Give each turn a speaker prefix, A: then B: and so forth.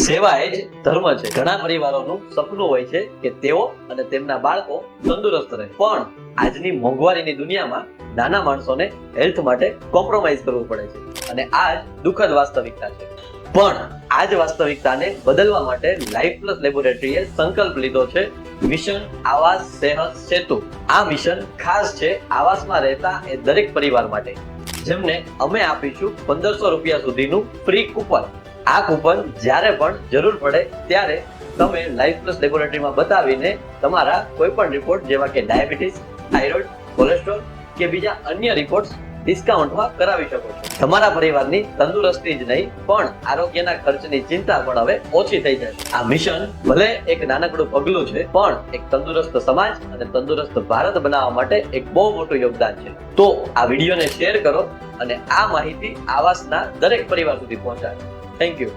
A: સેવા એ જ ધર્મ છે. ઘણા પરિવારોનું સપનું હોય છે કે તેઓ અને તેમના બાળકો તંદુરસ્ત રહે, પણ આજની મોંઘવારીની દુનિયામાં નાના માણસોને હેલ્થ માટે કોમ્પ્રોમાઇઝ કરવું પડે છે, અને આ જ દુઃખદ વાસ્તવિકતા છે. પણ આ જ વાસ્તવિકતાને બદલવા માટે લાઈફ પ્લસ લેબોરેટરીએ સંકલ્પ લીધો છે મિશન આવાસ સેહત સેતુ. આ મિશન ખાસ છે આવાસમાં રહેતા એ દરેક પરિવાર માટે, જેમને અમે આપીશું 1500 રૂપિયા સુધીનું ફ્રી કૂપન. આ કૂપન જ્યારે પણ જરૂર પડે ત્યારે તમે લાઈફ પ્લસ લેબોરેટરીમાં બતાવીને તમારા કોઈ પણ રિપોર્ટ જેવા કે ડાયાબિટીસ, થાઇરોઇડ, કોલેસ્ટ્રોલ કે બીજા અન્ય રિપોર્ટ્સ ડિસ્કાઉન્ટમાં કરાવી શકો છો. તમારા પરિવારની તંદુરસ્તી જ નહીં પણ આરોગ્યના ખર્ચની ચિંતા પણ હવે ઓછી થઈ જાય. આ મિશન ભલે એક નાનકડું પગલું છે, પણ એક તંદુરસ્ત સમાજ અને તંદુરસ્ત ભારત બનાવવા માટે એક બહુ મોટું યોગદાન છે. તો આ વિડીયોને શેર કરો અને આ માહિતી આવાસના દરેક પરિવાર સુધી પહોંચાડો. Thank you.